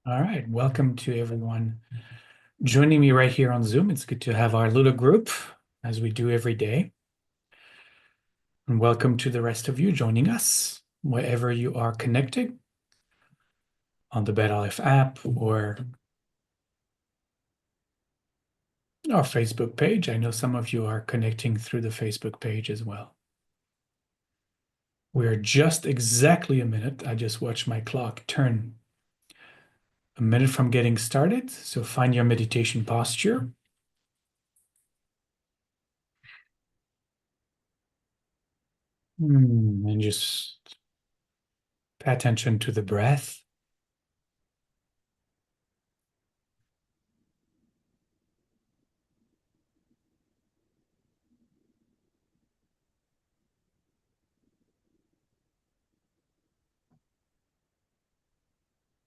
All right, welcome to everyone joining me right here on Zoom. It's good to have our little group as we do every day. And welcome to the rest of you joining us wherever you are connected on the BetLife app or our Facebook page. I know some of you are connecting through the Facebook page as well. We're just exactly a minute. I just watched my clock turn a minute from getting started. So find your meditation posture. And just pay attention to the breath.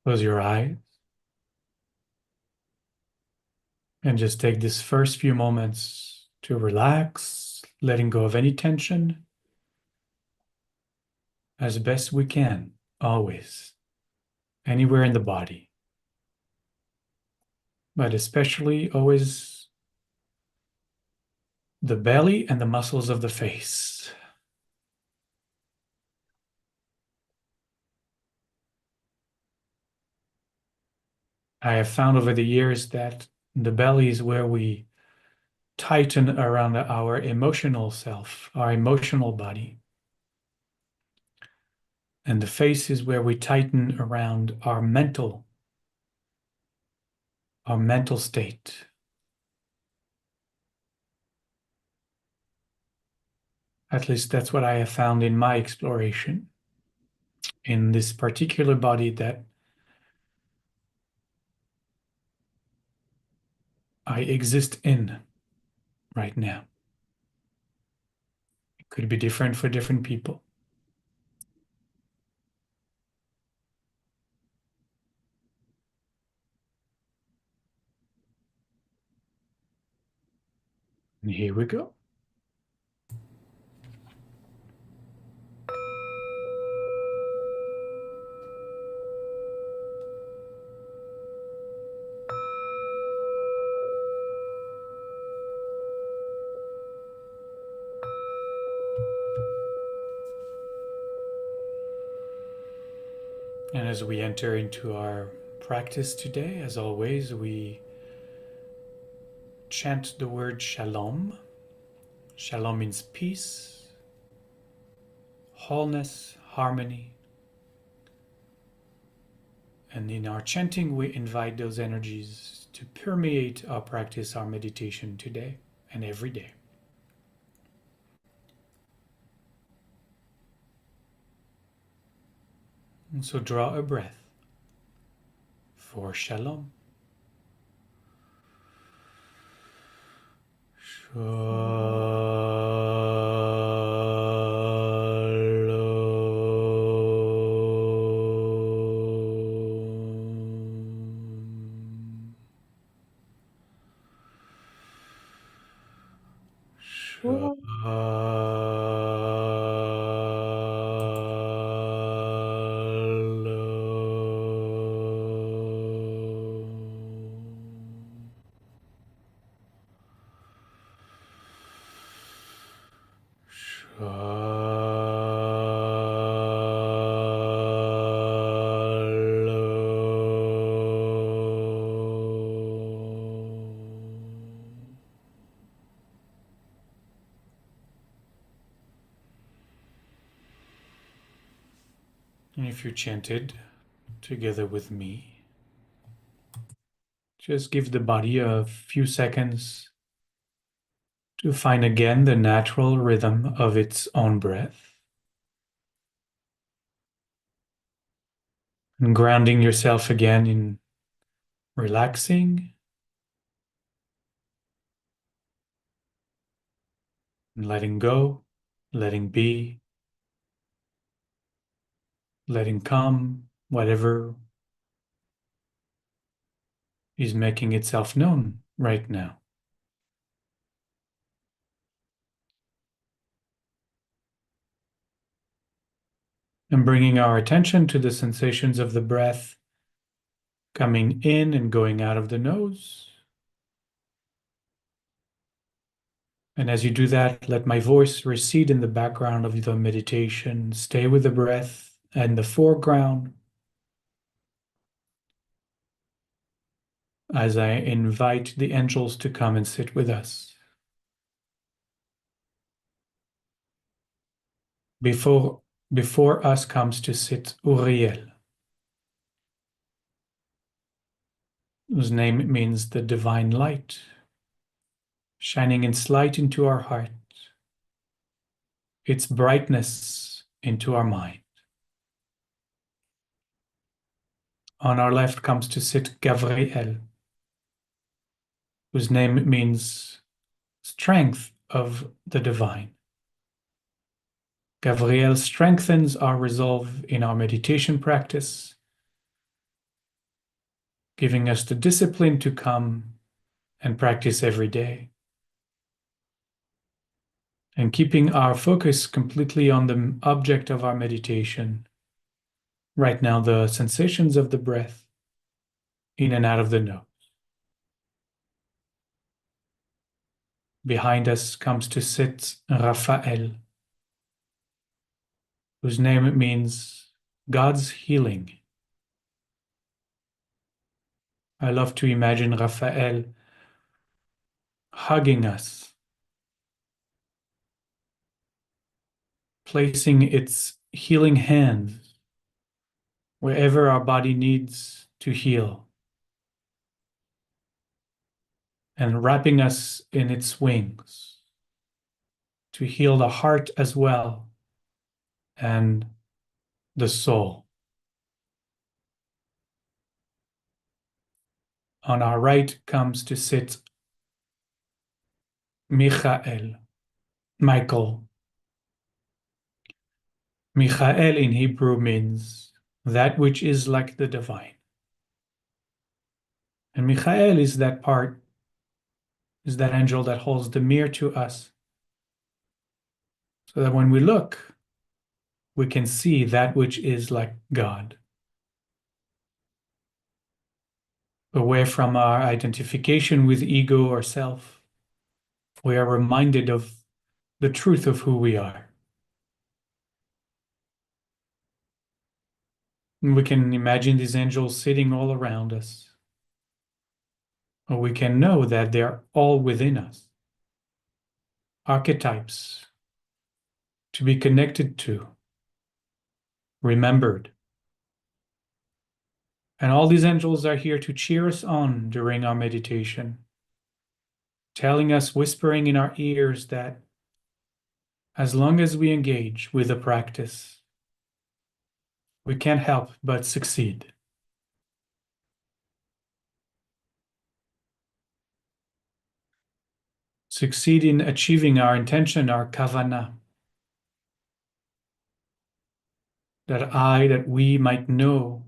Close your eyes and just take this first few moments to relax, letting go of any tension as best we can, always, anywhere in the body, but especially always the belly and the muscles of the face. I have found over the years that the belly is where we tighten around our emotional self, our emotional body. And the face is where we tighten around our mental state. At least that's what I have found in my exploration in this particular body that I exist in right now. It could be different for different people. And here we go. And as we enter into our practice today, as always, we chant the word shalom. Shalom means peace, wholeness, harmony. And in our chanting, we invite those energies to permeate our practice, our meditation today and every day. And so draw a breath for shalom. And if you chanted together with me, just give the body a few seconds to find again the natural rhythm of its own breath. And grounding yourself again in relaxing and letting go, letting be, letting come, whatever is making itself known right now. And bringing our attention to the sensations of the breath coming in and going out of the nose. And as you do that, let my voice recede in the background of the meditation. Stay with the breath and the foreground as I invite the angels to come and sit with us. Before us comes to sit Uriel, whose name means the divine light, shining its light into our heart, its brightness into our mind. On our left comes to sit Gavriel, whose name means strength of the divine. Gavriel strengthens our resolve in our meditation practice, giving us the discipline to come and practice every day, and keeping our focus completely on the object of our meditation. Right now, the sensations of the breath in and out of the nose. Behind us comes to sit Raphael, whose name means God's healing. I love to imagine Raphael hugging us, placing its healing hands wherever our body needs to heal, and wrapping us in its wings to heal the heart as well and the soul. On our right comes to sit Michael. Michael in Hebrew means that which is like the divine. And Michael is that part, is that angel that holds the mirror to us, so that when we look, we can see that which is like God. Away from our identification with ego or self, we are reminded of the truth of who we are. And we can imagine these angels sitting all around us. Or we can know that they're all within us. Archetypes to be connected to, remembered. And all these angels are here to cheer us on during our meditation, telling us, whispering in our ears that as long as we engage with the practice, we can't help but succeed. Succeed in achieving our intention, our kavana. That we might know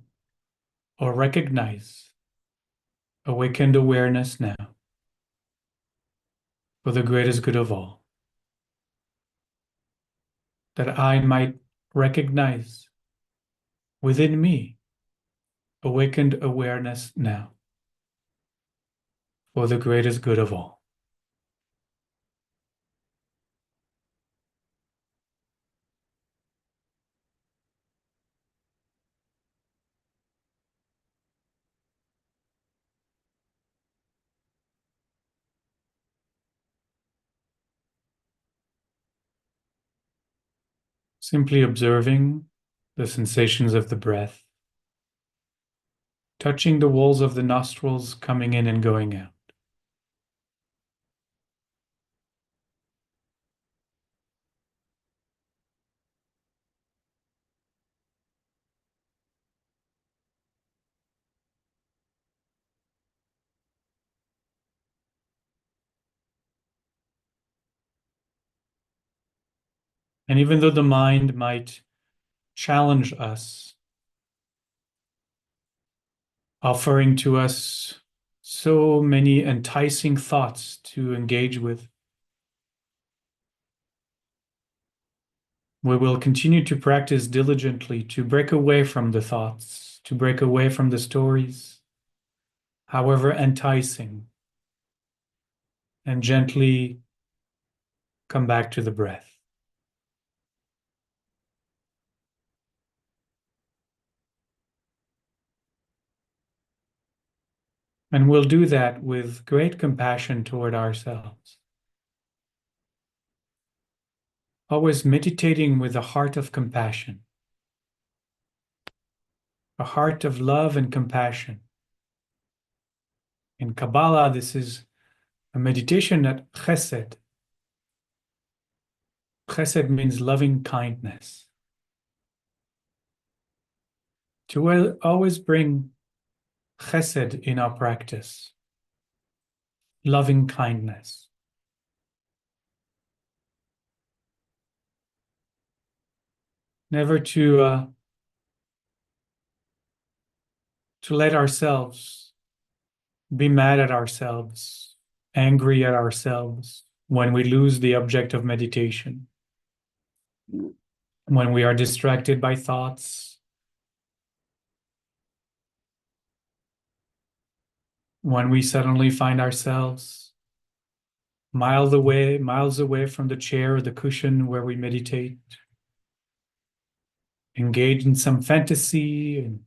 or recognize awakened awareness now for the greatest good of all. That I might recognize within me awakened awareness now for the greatest good of all. Simply observing the sensations of the breath, touching the walls of the nostrils coming in and going out. And even though the mind might challenge us, offering to us so many enticing thoughts to engage with, we will continue to practice diligently to break away from the thoughts, to break away from the stories, however enticing, and gently come back to the breath. And we'll do that with great compassion toward ourselves. Always meditating with a heart of compassion, a heart of love and compassion. In Kabbalah, this is a meditation at chesed. Chesed means loving kindness. To always bring chesed in our practice, loving kindness. Never to let ourselves be mad at ourselves, angry at ourselves when we lose the object of meditation, when we are distracted by thoughts, when we suddenly find ourselves miles away from the chair or the cushion where we meditate, engaged in some fantasy and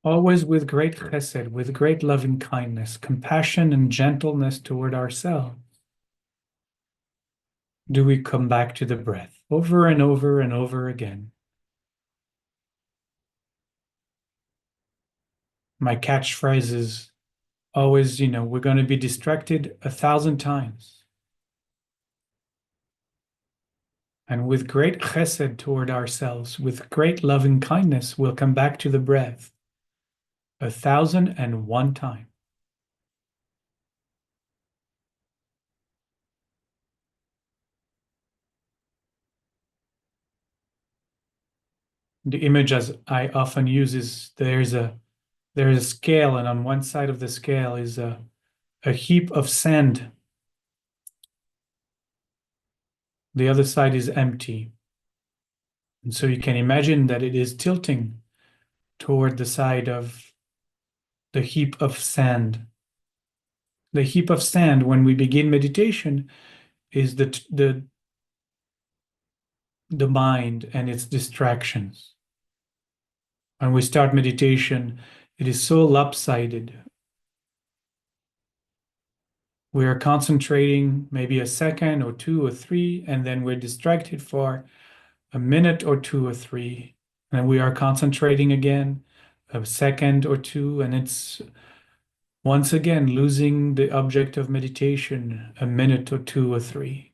always with great chesed, with great loving kindness, compassion and gentleness toward ourselves, do we come back to the breath over and over and over again. My catchphrase is always, we're going to be distracted 1,000 times. And with great chesed toward ourselves, with great loving kindness, we'll come back to the breath 1,001 times. The image as I often use is there's a scale, and on one side of the scale is a heap of sand. The other side is empty. And so you can imagine that it is tilting toward the side of the heap of sand. The heap of sand, when we begin meditation, is the mind and its distractions. When we start meditation, it is so lopsided. We are concentrating maybe a second or two or three, and then we're distracted for a minute or two or three, and we are concentrating again a second or two, and it's once again losing the object of meditation a minute or two or three.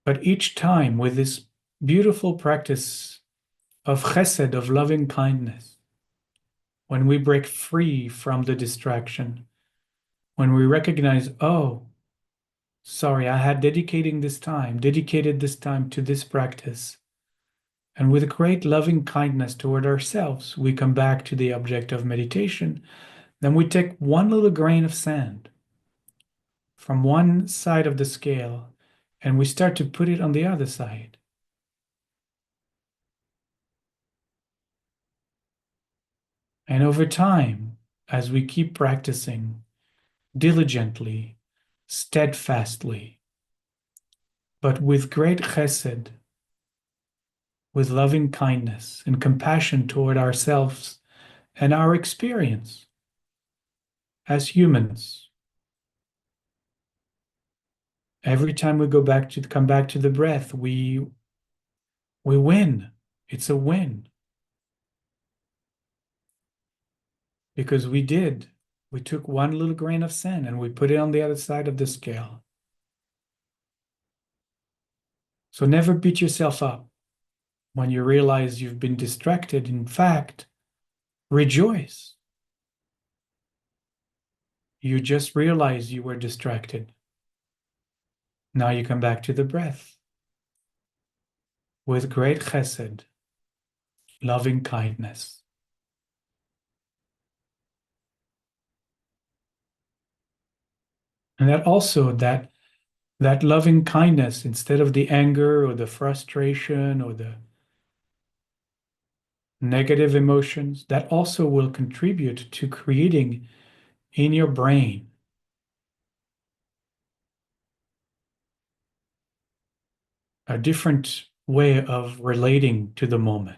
But each time with this beautiful practice of chesed, of loving kindness, when we break free from the distraction, when we recognize, oh, sorry, I had dedicated this time to this practice. And with great loving kindness toward ourselves, we come back to the object of meditation. Then we take one little grain of sand from one side of the scale and we start to put it on the other side. And over time, as we keep practicing diligently, steadfastly, but with great chesed, with loving kindness and compassion toward ourselves and our experience as humans. Every time we come back to the breath, we win. It's a win. Because we took one little grain of sand and we put it on the other side of the scale. So never beat yourself up when you realize you've been distracted. In fact, rejoice. You just realized you were distracted. Now you come back to the breath with great chesed, loving kindness. And that also that loving kindness, instead of the anger or the frustration or the negative emotions, that also will contribute to creating in your brain a different way of relating to the moment.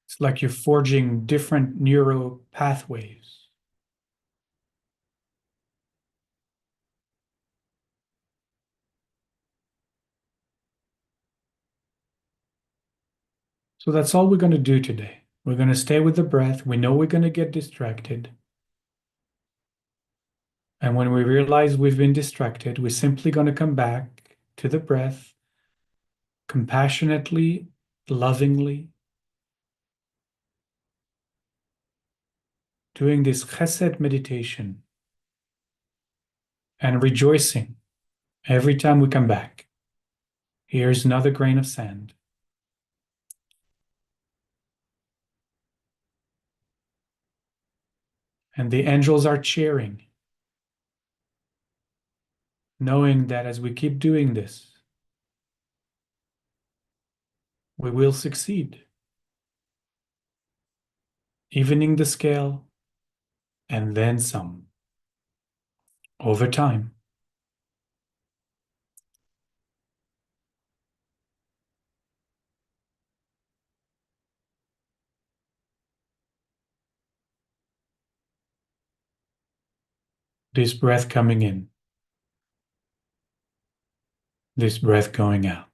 It's like you're forging different neural pathways. So that's all we're going to do today. We're going to stay with the breath. We know we're going to get distracted. And when we realize we've been distracted, we're simply going to come back to the breath compassionately, lovingly, doing this chesed meditation and rejoicing every time we come back. Here's another grain of sand. And the angels are cheering, knowing that as we keep doing this, we will succeed, evening the scale and then some over time. This breath coming in, this breath going out.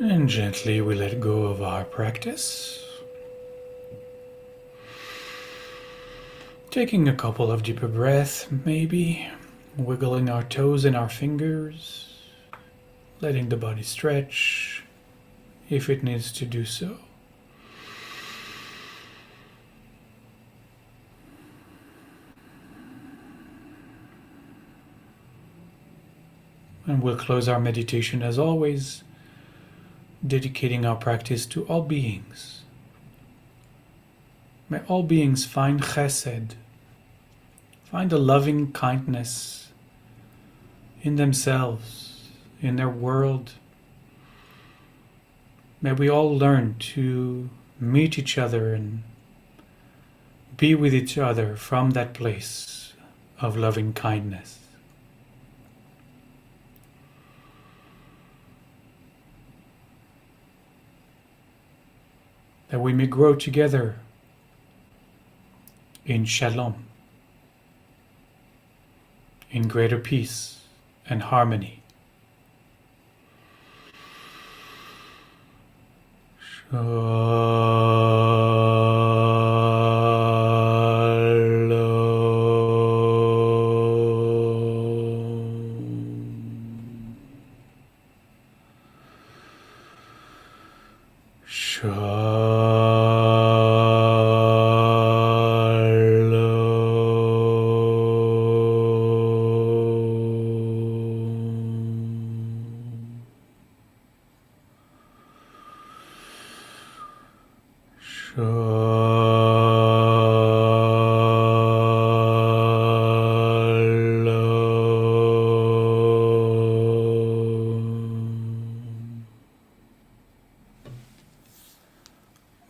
And gently we let go of our practice. Taking a couple of deeper breaths, maybe. Wiggling our toes and our fingers. Letting the body stretch if it needs to do so. And we'll close our meditation as always, dedicating our practice to all beings. May all beings find chesed, find a loving kindness in themselves, in their world. May we all learn to meet each other and be with each other from that place of loving kindness. That we may grow together in shalom, in greater peace and harmony.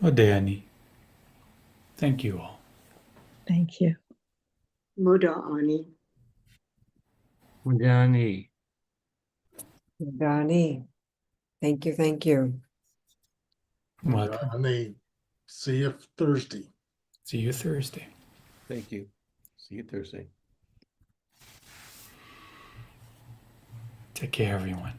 Odayani. Thank you all. Thank you. Muda Ani. Mudani. Dani, thank you, thank you. Welcome. Ani. See you Thursday. See you Thursday. Thank you. See you Thursday. Take care, everyone.